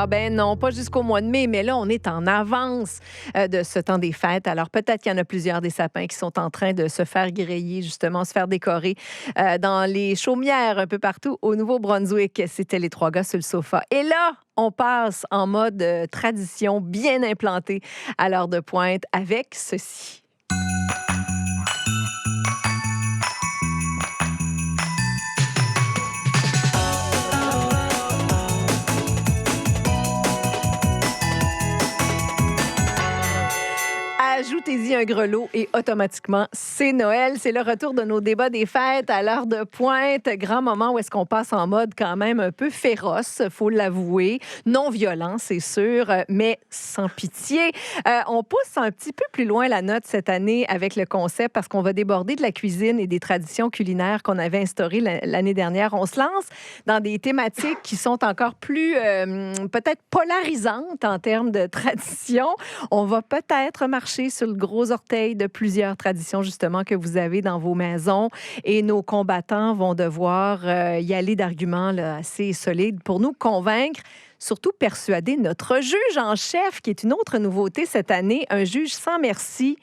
Ah ben non, pas jusqu'au mois de mai, mais là, on est en avance de ce temps des fêtes. Alors peut-être qu'il y en a plusieurs des sapins qui sont en train de se faire griller, justement, se faire décorer dans les chaumières un peu partout au Nouveau-Brunswick. C'était les trois gars sur le sofa. Et là, on passe en mode tradition bien implantée à l'heure de pointe avec ceci. Ajoutez-y un grelot et automatiquement, c'est Noël. C'est le retour de nos débats des fêtes à l'heure de pointe. Grand moment où est-ce qu'on passe en mode quand même un peu féroce, faut l'avouer. Non violent, c'est sûr, mais sans pitié. On pousse un petit peu plus loin la note cette année avec le concept parce qu'on va déborder de la cuisine et des traditions culinaires qu'on avait instaurées l'année dernière. On se lance dans des thématiques qui sont encore plus peut-être polarisantes en termes de tradition. On va peut-être marcher sur le gros orteil de plusieurs traditions, justement, que vous avez dans vos maisons. Et nos combattants vont devoir y aller d'arguments là, assez solides pour nous convaincre, surtout persuader notre juge en chef, qui est une autre nouveauté cette année, un juge sans merci,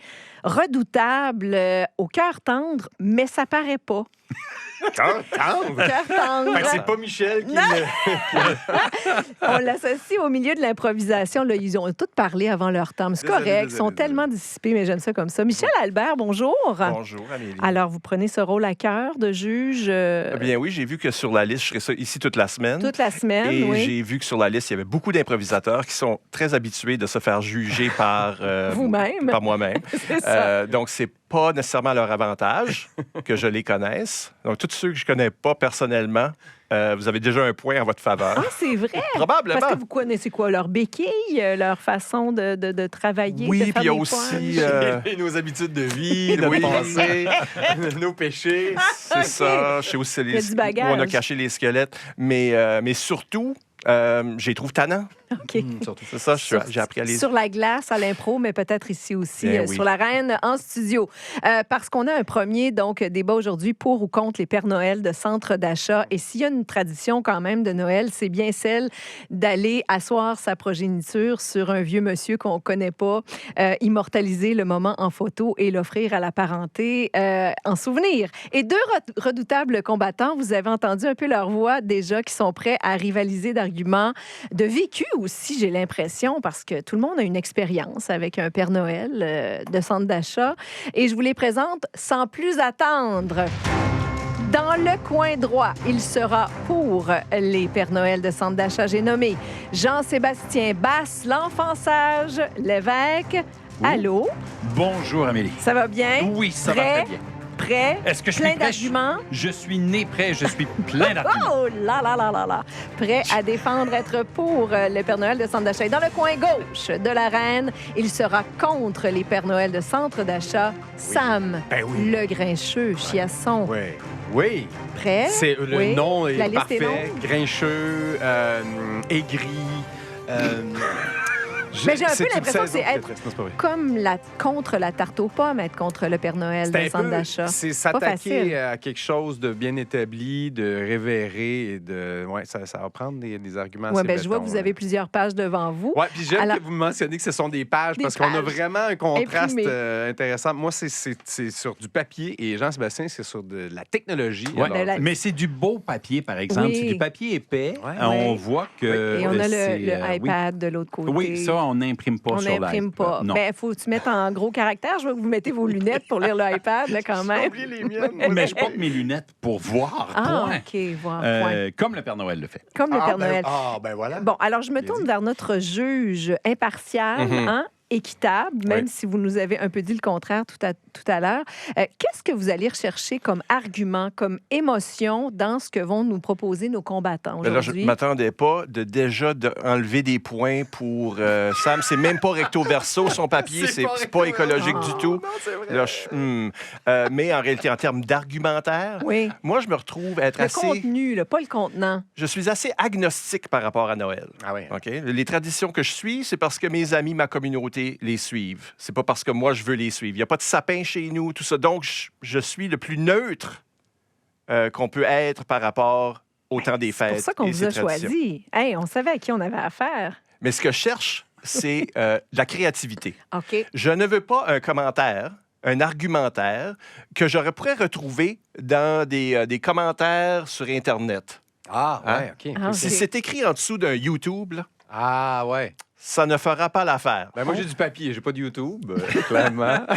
redoutable, au cœur tendre, mais ça paraît pas. Cœur tendre? Cœur tendre. Fait que c'est pas Michel qui... On l'associe au milieu de l'improvisation. Là, ils ont tous parlé avant leur temps. Mais c'est correct. Ils sont tellement dissipés, mais j'aime ça comme ça. Michel Albert, bonjour. Bonjour, Amélie. Alors, vous prenez ce rôle à cœur de juge? Eh bien oui, j'ai vu que sur la liste, je serai ici toute la semaine. Toute la semaine, Et oui. j'ai vu que sur la liste, il y avait beaucoup d'improvisateurs qui sont très habitués de se faire juger par... Vous-même. Par moi-même. C'est ça. Donc, c'est pas nécessairement leur avantage que je les connaisse. Donc, tous ceux que je connais pas personnellement, vous avez déjà un point en votre faveur. Ah, c'est vrai? Probablement. Parce que vous connaissez quoi? Leur béquille, leur façon de travailler, Oui, de puis faire il y a des aussi... nos habitudes de vie, de Oui. pensée, nos péchés. C'est ça. Je sais aussi Il y a du bagage. où on a caché les squelettes. Mais surtout, je les trouve tannants. OK. Surtout. C'est ça, j'ai appris à les... Sur la glace, à l'impro, mais peut-être ici aussi, Bien oui. sur la Reine, en studio. Parce qu'on a un premier donc débat aujourd'hui pour ou contre les Pères Noël de centre d'achat. Et s'il y a une tradition quand même de Noël, c'est bien celle d'aller asseoir sa progéniture sur un vieux monsieur qu'on ne connaît pas, immortaliser le moment en photo et l'offrir à la parenté en souvenir. Et deux redoutables combattants, vous avez entendu un peu leur voix déjà, qui sont prêts à rivaliser d'arguments, de vécu aussi, j'ai l'impression, parce que tout le monde a une expérience avec un Père Noël de centre d'achat. Et je vous les présente sans plus attendre. Dans le coin droit, il sera pour les Pères Noël de centre d'achat. J'ai nommé Jean-Sébastien Basse, l'enfant sage, l'évêque. Allô? Bonjour, Amélie. Ça va bien? Oui, ça va Prêt? très bien. Prêt? Est-ce que je suis Plein prêt? d'arguments? Je suis né prêt, je suis plein d'arguments. Oh là là là là là! Prêt à défendre, être pour le Père Noël de centre d'achat. Et dans le coin gauche de la Reine, il sera contre les Pères Noël de centre d'achat. Sam, Ben oui. le grincheux, chiasson. Oui. Oui. Prêt? C'est, le Oui. nom est La liste parfait. est longue. Grincheux, aigri. Mais j'ai un peu c'est une l'impression que saison c'est être très triste. Non, c'est pas vrai. comme contre la tarte aux pommes, être contre le Père Noël de centre d'achat. C'est Pas facile. s'attaquer à quelque chose de bien établi, de révérer et de... Ouais, ça va prendre des arguments Oui, assez ben, je vois que bétons, vous avez plusieurs pages devant vous. Oui, puis j'aime Alors- que vous mentionnez que ce sont des pages Des parce qu'on a pages vraiment un contraste imprimées. intéressant. Moi, c'est sur du papier et Jean-Sébastien, c'est sur de la technologie. Ouais, Alors, la- Mais c'est du beau papier, par exemple. Oui. C'est du papier épais. Ouais. On Ouais. voit que... Et on a c'est, le oui. iPad de l'autre côté. Oui, ça, on n'imprime pas On sur n'imprime l'iPad. pas. Non. Mais il faut que tu mettes en gros caractère. Je vois que vous mettez vos lunettes pour lire l'iPad, là, quand J'ai même. oublié les miennes. moi. Mais je porte mes lunettes pour voir. Ah, point. OK, voir, point. Comme le Père Noël le fait. Comme le Père Noël. Ben voilà. Bon, alors je me Bien tourne dit. vers notre juge impartial, Mhm. équitable, même Oui. si vous nous avez un peu dit le contraire tout à l'heure. Qu'est-ce que vous allez rechercher comme argument, comme émotion dans ce que vont nous proposer nos combattants Mais là, je aujourd'hui? ne m'attendais pas enlever des points pour Sam. C'est même pas recto verso, son papier. C'est pas C'est pas recto écologique verso. du tout. Non, c'est vrai. Là, mais en réalité, en termes d'argumentaire, Oui. moi, je me retrouve être Le assez... contenu, là, pas le contenant. Je suis assez agnostique par rapport à Noël. Ah oui. OK? Les traditions que je suis, c'est parce que mes amis, ma communauté les suivent. C'est pas parce que moi, je veux les suivre. Il n'y a pas de sapin chez nous, tout ça. Donc, je suis le plus neutre qu'on peut être par rapport au temps des fêtes. C'est pour ça qu'on et vous ses a traditions. choisi. Hey, on savait à qui on avait affaire. Mais ce que je cherche, c'est de la créativité. OK. Je ne veux pas un commentaire, un argumentaire que j'aurais pourrais retrouver dans des commentaires sur Internet. Ah, Hein? ouais, OK. Ah, Si OK. c'est écrit en dessous d'un YouTube, là, Ah, ouais. ça ne fera pas l'affaire. Ben, moi, j'ai du papier, j'ai pas de YouTube, clairement. En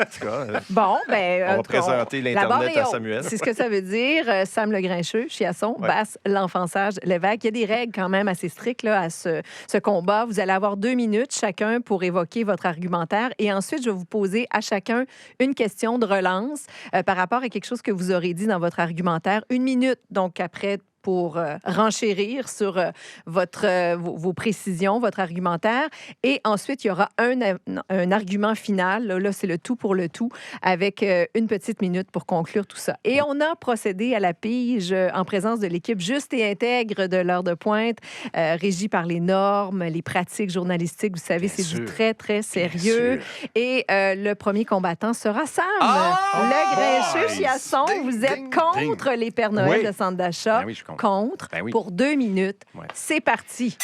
tout cas, Bon, ben. on va présenter la barre l'Internet est à haute. Samuel. C'est ce que ça veut dire. Sam Le Grincheux, Chiasson, Ouais. Basse, L'Enfançage, Lévesque. Il y a des règles quand même assez strictes là, à ce combat. Vous allez avoir 2 minutes chacun pour évoquer votre argumentaire. Et ensuite, je vais vous poser à chacun une question de relance par rapport à quelque chose que vous aurez dit dans votre argumentaire. 1 minute, donc après pour renchérir sur vos précisions, votre argumentaire. Et ensuite, il y aura un argument final. Là, c'est le tout pour le tout, avec une petite minute pour conclure tout ça. Et on a procédé à la pige en présence de l'équipe juste et intègre de l'heure de pointe, régie par les normes, les pratiques journalistiques. Vous savez, Bien c'est sûr. du très, très sérieux. sûr. Et le premier combattant sera Sam. Ah! Le Grincheux Nice. Chiasson. Ding, Vous êtes ding, contre les Pères Noël Oui. de centre d'achat. Ben oui, je suis contre. Contre Ben oui. pour 2 minutes. Ouais. C'est parti.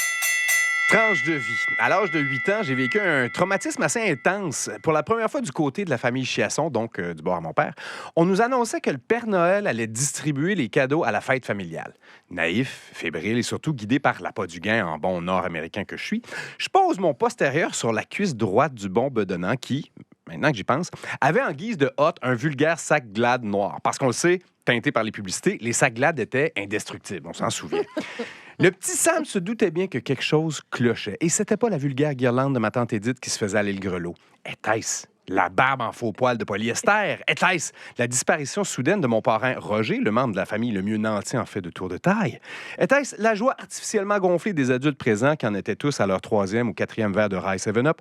Tranche de vie. À l'âge de 8 ans, j'ai vécu un traumatisme assez intense. Pour la première fois du côté de la famille Chiasson, donc du bord à mon père, on nous annonçait que le Père Noël allait distribuer les cadeaux à la fête familiale. Naïf, fébrile et surtout guidé par l'appât du gain en bon nord-américain que je suis, je pose mon postérieur sur la cuisse droite du bon bedonnant qui, maintenant que j'y pense, avait en guise de hotte un vulgaire sac Glad noir. Parce qu'on le sait, teinté par les publicités, les sacs Glad étaient indestructibles, on s'en souvient. Le petit Sam se doutait bien que quelque chose clochait. Et c'était pas la vulgaire guirlande de ma tante Édith qui se faisait aller le grelot. Était-ce la barbe en faux poil de polyester? Était-ce la disparition soudaine de mon parrain Roger, le membre de la famille le mieux nanti en fait de tour de taille? Était-ce la joie artificiellement gonflée des adultes présents qui en étaient tous à leur 3e ou 4e verre de Rye 7-Up?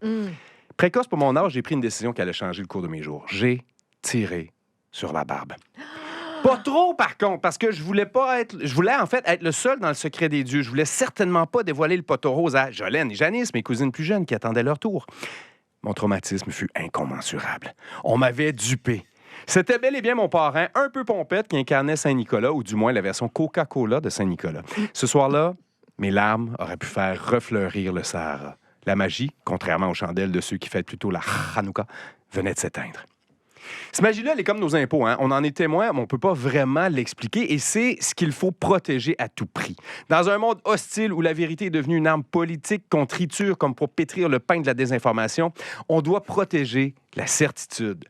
Précoce pour mon âge, j'ai pris une décision qui allait changer le cours de mes jours. J'ai tiré sur la barbe. Pas trop, par contre, parce que je voulais en fait être le seul dans le secret des dieux. Je voulais certainement pas dévoiler le poteau rose à Jolène et Janice, mes cousines plus jeunes qui attendaient leur tour. Mon traumatisme fut incommensurable. On m'avait dupé. C'était bel et bien mon parrain, un peu pompette, qui incarnait Saint-Nicolas, ou du moins la version Coca-Cola de Saint-Nicolas. Ce soir-là, mes larmes auraient pu faire refleurir le Sahara. La magie, contrairement aux chandelles de ceux qui fêtent plutôt la Hanouka, venait de s'éteindre. Cette magie-là, elle est comme nos impôts. Hein? On en est témoin, mais on ne peut pas vraiment l'expliquer. Et c'est ce qu'il faut protéger à tout prix. Dans un monde hostile où la vérité est devenue une arme politique qu'on triture comme pour pétrir le pain de la désinformation, on doit protéger la certitude.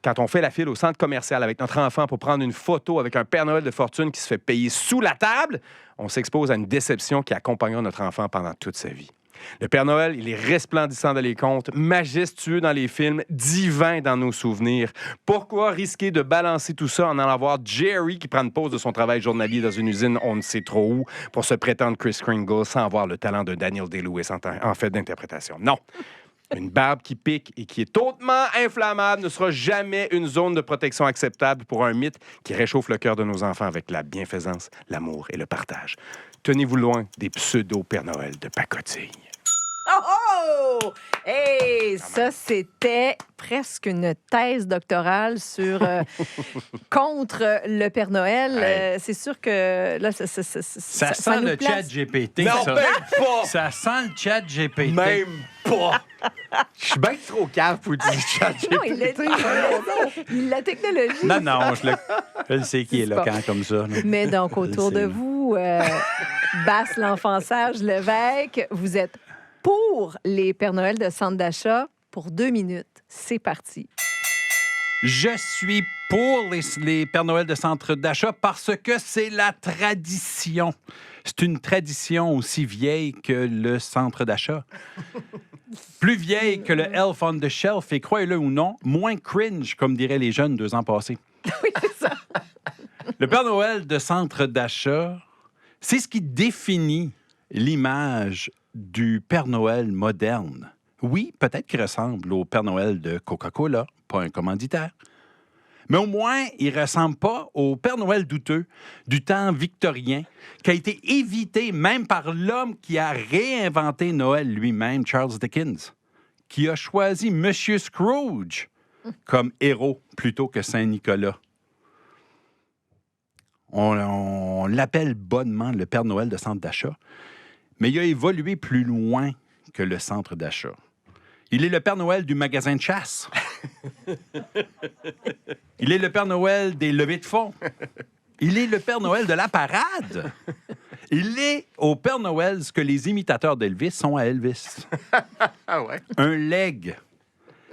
Quand on fait la file au centre commercial avec notre enfant pour prendre une photo avec un Père Noël de fortune qui se fait payer sous la table, on s'expose à une déception qui accompagnera notre enfant pendant toute sa vie. Le Père Noël, il est resplendissant dans les contes, majestueux dans les films, divin dans nos souvenirs. Pourquoi risquer de balancer tout ça en allant voir Jerry qui prend une pause de son travail journalier dans une usine on ne sait trop où pour se prétendre Kris Kringle sans avoir le talent de Daniel Day-Lewis en fait d'interprétation? Non. Une barbe qui pique et qui est hautement inflammable ne sera jamais une zone de protection acceptable pour un mythe qui réchauffe le cœur de nos enfants avec la bienfaisance, l'amour et le partage. Tenez-vous loin des pseudo-Père Noël de pacotille. Oh! Hey, ça, c'était presque une thèse doctorale sur contre le Père Noël. Ouais. C'est sûr que là, Ça sent nous le place. chat GPT, Non, ça. même pas! Ça sent le chat GPT. Même pas! Je suis bien trop cave pour dire chat Non, il l'a dit. La technologie. Non, non, je le sais qui est C'est pas- éloquent comme ça. là. Mais donc, autour Je le de sais. vous, Basse l'enfançage, Lévesque, vous êtes pour les Pères Noël de centre d'achat pour 2 minutes. C'est parti. Je suis pour les Pères Noël de centre d'achat parce que c'est la tradition. C'est une tradition aussi vieille que le centre d'achat. Plus vieille que le Elf on the Shelf et, croyez-le ou non, moins cringe, comme diraient les jeunes 2 ans passés. Oui, c'est ça. Le Père Noël de centre d'achat, c'est ce qui définit l'image du Père Noël moderne. Oui, peut-être qu'il ressemble au Père Noël de Coca-Cola, pas un commanditaire. Mais au moins, il ne ressemble pas au Père Noël douteux du temps victorien, qui a été évité même par l'homme qui a réinventé Noël lui-même, Charles Dickens, qui a choisi Monsieur Scrooge comme héros plutôt que Saint-Nicolas. On l'appelle bonnement le Père Noël de centre d'achat. Mais il a évolué plus loin que le centre d'achat. Il est le Père Noël du magasin de chasse. Il est le Père Noël des levées de fonds. Il est le Père Noël de la parade. Il est au Père Noël ce que les imitateurs d'Elvis sont à Elvis. Ah ouais? Un legs.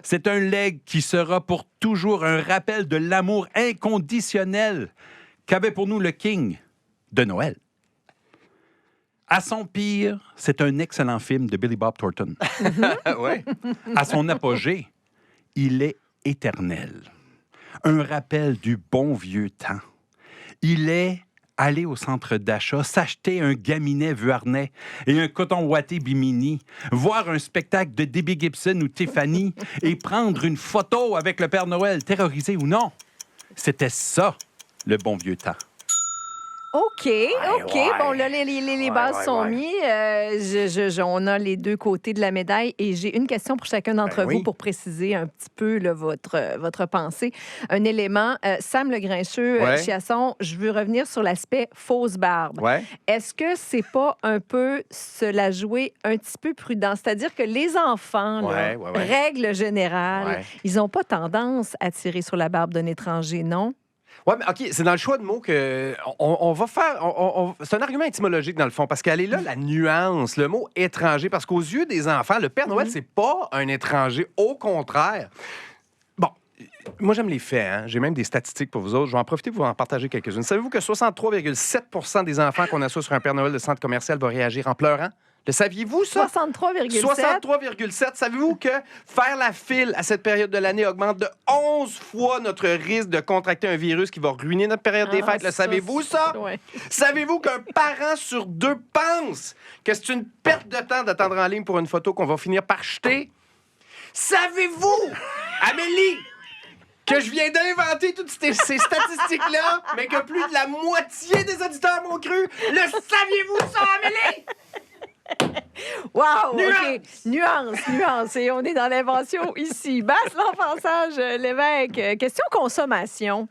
C'est un legs qui sera pour toujours un rappel de l'amour inconditionnel qu'avait pour nous le King de Noël. À son pire, c'est un excellent film de Billy Bob Thornton. Ouais. À son apogée, il est éternel. Un rappel du bon vieux temps. Il est aller au centre d'achat, s'acheter un gaminet Vuarnet et un coton ouaté Bimini, voir un spectacle de Debbie Gibson ou Tiffany et prendre une photo avec le Père Noël, terrorisé ou non. C'était ça, le bon vieux temps. OK. ouais. Bon, là, les bases sont mises. On a les deux côtés de la médaille et j'ai une question pour chacun d'entre vous pour préciser un petit peu là, votre pensée. Un élément. Sam Le Grincheux, Chiasson, je veux revenir sur l'aspect fausse barbe. Ouais. Est-ce que c'est pas un peu se la jouer un petit peu prudent? C'est-à-dire que les enfants, là, règle générale, ils n'ont pas tendance à tirer sur la barbe d'un étranger, non? Oui, mais OK, c'est dans le choix de mots que on va faire. C'est un argument étymologique, dans le fond, parce qu'elle est là, la nuance, le mot étranger, parce qu'aux yeux des enfants, le Père Noël, c'est pas un étranger. Au contraire. Bon, moi, j'aime les faits. Hein? J'ai même des statistiques pour vous autres. Je vais en profiter pour vous en partager quelques-unes. Savez-vous que 63,7 % des enfants qu'on associe sur un Père Noël de centre commercial vont réagir en pleurant? Le saviez-vous, ça? 63,7. 63,7. Savez-vous que faire la file à cette période de l'année augmente de 11 fois notre risque de contracter un virus qui va ruiner notre période des fêtes? Le savez-vous, ça? Ouais. Savez-vous qu'un parent sur deux pense que c'est une perte de temps d'attendre en ligne pour une photo qu'on va finir par jeter? Savez-vous, Amélie, que je viens d'inventer toutes ces statistiques-là, mais que plus de la moitié des auditeurs m'ont cru? Le saviez-vous, ça, Amélie? Wow! OK. Nuance. Et on est dans l'invention ici. Basse l'enfantillage, l'évêque. Question consommation.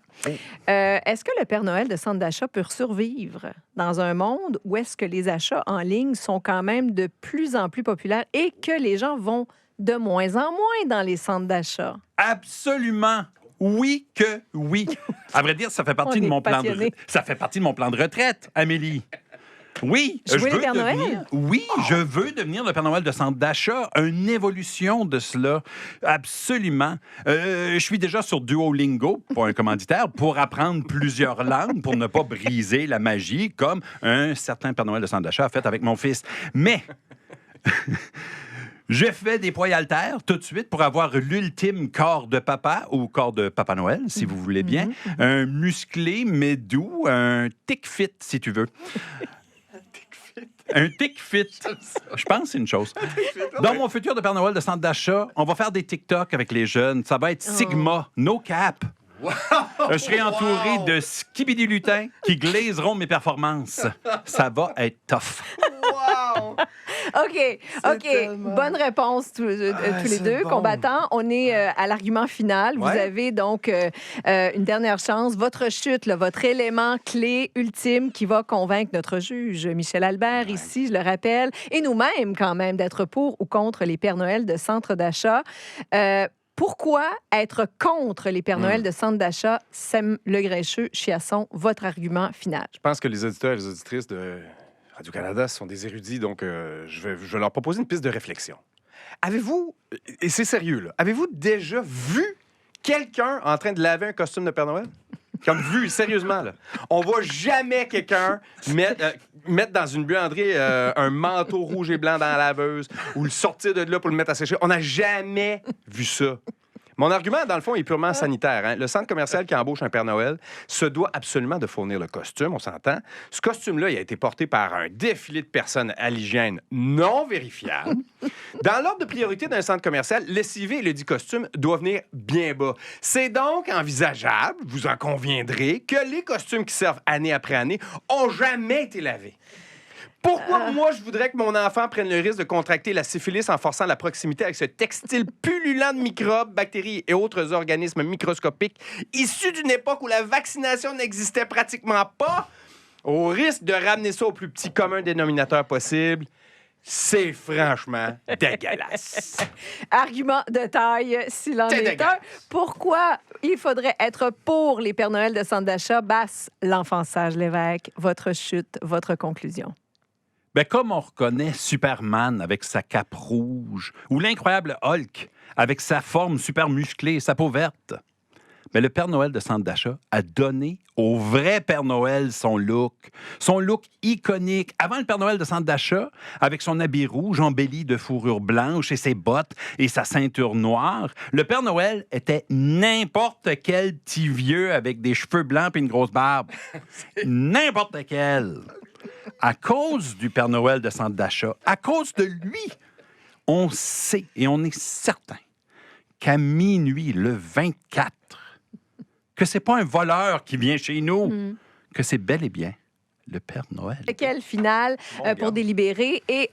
Est-ce que le Père Noël de centre d'achat peut survivre dans un monde où est-ce que les achats en ligne sont quand même de plus en plus populaires et que les gens vont de moins en moins dans les centres d'achat? Absolument. Oui que oui. À vrai dire, ça fait partie de mon plan de retraite, Amélie. Oui, je veux devenir le Père Noël de centre d'achat, une évolution de cela, absolument. Je suis déjà sur Duolingo, pour un commanditaire, pour apprendre plusieurs langues, pour ne pas briser la magie, comme un certain Père Noël de centre d'achat a fait avec mon fils. Mais je fais des poids haltères tout de suite pour avoir l'ultime corps de papa ou corps de Papa Noël, si vous voulez bien. Un musclé, mais doux, un tic fit, si tu veux. Un tic fit. Je pense que c'est une chose. Dans mon futur de Père Noël de centre d'achat, on va faire des TikTok avec les jeunes. Ça va être Sigma, no cap. Wow. Je serai entouré de skibidi-lutins qui glaiseront mes performances. Ça va être tough. Wow! OK. Tellement... Bonne réponse tous les deux, combattants. On est à l'argument final. Vous avez donc une dernière chance. Votre chute, là, votre élément clé ultime qui va convaincre notre juge, Michel Albert, ici, je le rappelle, et nous-mêmes quand même, d'être pour ou contre les Pères Noël de centre d'achat. Pourquoi être contre les Pères Noël de centre d'achat? Sam Le Grincheux, Chiasson, votre argument final. Je pense que les auditeurs et les auditrices de Radio-Canada sont des érudits, donc je vais leur proposer une piste de réflexion. Avez-vous, et c'est sérieux, là, avez-vous déjà vu quelqu'un en train de laver un costume de Père Noël? Comme vu, sérieusement, là. On voit jamais quelqu'un mettre dans une buanderie un manteau rouge et blanc dans la laveuse ou le sortir de là pour le mettre à sécher. On n'a jamais vu ça. Mon argument, dans le fond, est purement sanitaire. Hein. Le centre commercial qui embauche un Père Noël se doit absolument de fournir le costume, on s'entend. Ce costume-là, il a été porté par un défilé de personnes à l'hygiène non vérifiable. Dans l'ordre de priorité d'un centre commercial, lessivé et le dit costume doit venir bien bas. C'est donc envisageable, vous en conviendrez, que les costumes qui servent année après année ont jamais été lavés. Pourquoi moi, je voudrais que mon enfant prenne le risque de contracter la syphilis en forçant la proximité avec ce textile pullulant de microbes, bactéries et autres organismes microscopiques issus d'une époque où la vaccination n'existait pratiquement pas, au risque de ramener ça au plus petit commun dénominateur possible? C'est franchement dégueulasse. Argument de taille, s'il en C'est est un. dégueulasse. Pourquoi il faudrait être pour les Pères Noël de centre d'achat? Basse, l'enfant sage Lévesque, votre chute, votre conclusion. Ben, comme on reconnaît Superman avec sa cape rouge ou l'incroyable Hulk avec sa forme super musclée et sa peau verte, ben, le Père Noël de centre d'achat a donné au vrai Père Noël son look iconique. Avant le Père Noël de centre d'achat, avec son habit rouge embelli de fourrure blanche et ses bottes et sa ceinture noire, le Père Noël était n'importe quel petit vieux avec des cheveux blancs et une grosse barbe. N'importe quel. À cause du Père Noël de centre d'achat, à cause de lui, on sait et on est certain qu'à minuit, le 24, que c'est pas un voleur qui vient chez nous, que c'est bel et bien le Père Noël. Quelle finale pour délibérer. Et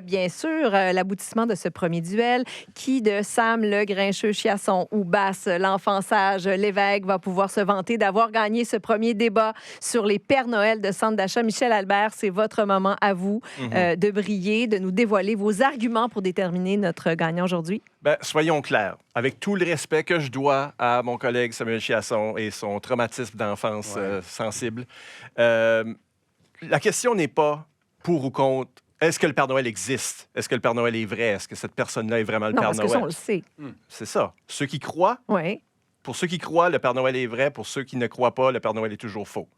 bien sûr, l'aboutissement de ce premier duel, qui de Sam le Grincheux Chiasson ou Basse l'enfant sage Lévesque va pouvoir se vanter d'avoir gagné ce premier débat sur les Pères Noël de centre d'achat. Michel Albert, c'est votre moment à vous de briller, de nous dévoiler vos arguments pour déterminer notre gagnant aujourd'hui. Ben, soyons clairs. Avec tout le respect que je dois à mon collègue Samuel Chiasson et son traumatisme d'enfance sensible, la question n'est pas pour ou contre. Est-ce que le Père Noël existe? Est-ce que le Père Noël est vrai? Est-ce que cette personne-là est vraiment le Non, Père parce Noël? que ça, on le sait. C'est ça. Ceux qui croient, Oui. pour ceux qui croient, le Père Noël est vrai. Pour ceux qui ne croient pas, le Père Noël est toujours faux.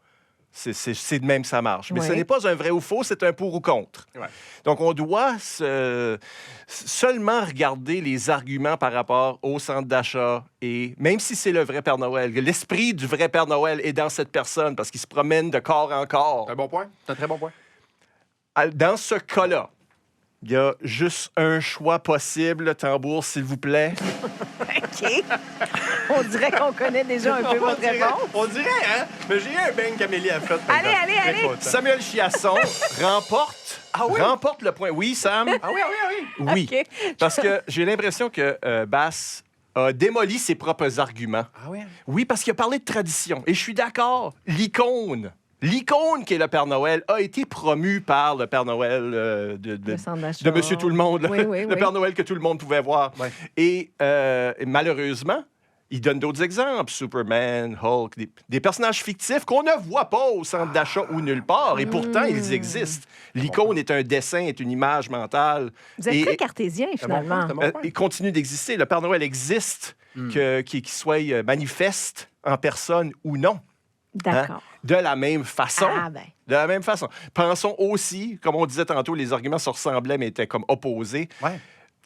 C'est de même ça marche. Mais ce n'est pas un vrai ou faux, c'est un pour ou contre. Ouais. Donc, on doit seulement regarder les arguments par rapport au centre d'achat. Et même si c'est le vrai Père Noël, l'esprit du vrai Père Noël est dans cette personne parce qu'il se promène de corps en corps. C'est un bon point. C'est un très bon point. Dans ce cas-là, il y a juste un choix possible. Tambour, s'il vous plaît. OK. On dirait qu'on connaît déjà un peu votre réponse. On dirait, hein? Mais j'ai un bang qu'Amélie a fait. Allez. Samuel Chiasson remporte le point. Oui, Sam? Ah oui. Oui. OK. Parce que j'ai l'impression que Bass a démoli ses propres arguments. Ah oui? Oui, parce qu'il a parlé de tradition. Et je suis d'accord. L'icône qui est le Père Noël a été promu par le Père Noël Le centre d'achat. de Monsieur Tout-le-Monde, Oui. le Père Noël que tout le monde pouvait voir. Ouais. Et malheureusement, il donne d'autres exemples. Superman, Hulk, des personnages fictifs qu'on ne voit pas au centre d'achat ou nulle part. Et pourtant, ils existent. L'icône est un dessin, est une image mentale. Vous êtes très cartésien, finalement. C'est un bon point. Il continue d'exister. Le Père Noël existe, qu'il soit manifeste en personne ou non. D'accord. De la même façon. Ah, ben. De la même façon. Pensons aussi, comme on disait tantôt, les arguments se ressemblaient, mais étaient comme opposés. Ouais.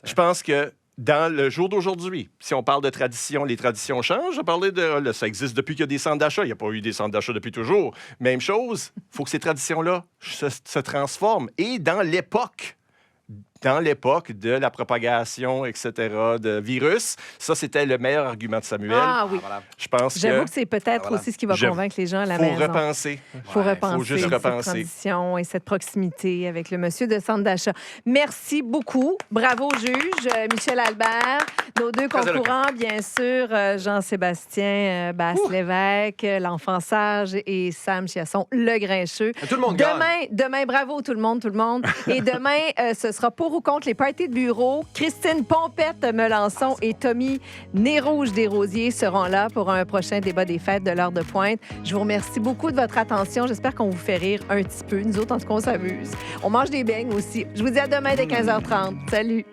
Je pense que dans le jour d'aujourd'hui, si on parle de tradition, les traditions changent. Je parlais de... ça existe depuis qu'il y a des centres d'achat. Il n'y a pas eu des centres d'achat depuis toujours. Même chose, il faut que ces traditions-là se transforment. Et dans l'époque de la propagation, etc., de virus, ça, c'était le meilleur argument de Samuel. Ah oui. Voilà. Je pense J'avoue que que c'est peut-être voilà. aussi ce qui va convaincre les gens à la faut maison. repenser. Faut Ouais, repenser faut juste cette repenser. transition et cette proximité avec le monsieur de centre d'achat. Merci beaucoup. Bravo, juge Michel Albert. Nos deux Très concurrents, bien sûr, Jean-Sébastien Basse-Lévesque, l'enfant sage, et Sam Chiasson, le Grincheux. Tout le monde gagne. Demain, bravo tout le monde. Et demain, ce sera pour ou contre les parties de bureau. Christine Pompette-Melançon et Tommy Nez-Rouge-Desrosiers seront là pour un prochain débat des fêtes de l'heure de pointe. Je vous remercie beaucoup de votre attention. J'espère qu'on vous fait rire un petit peu. Nous autres, en tout cas, on s'amuse. On mange des beignes aussi. Je vous dis à demain dès 15h30. Salut!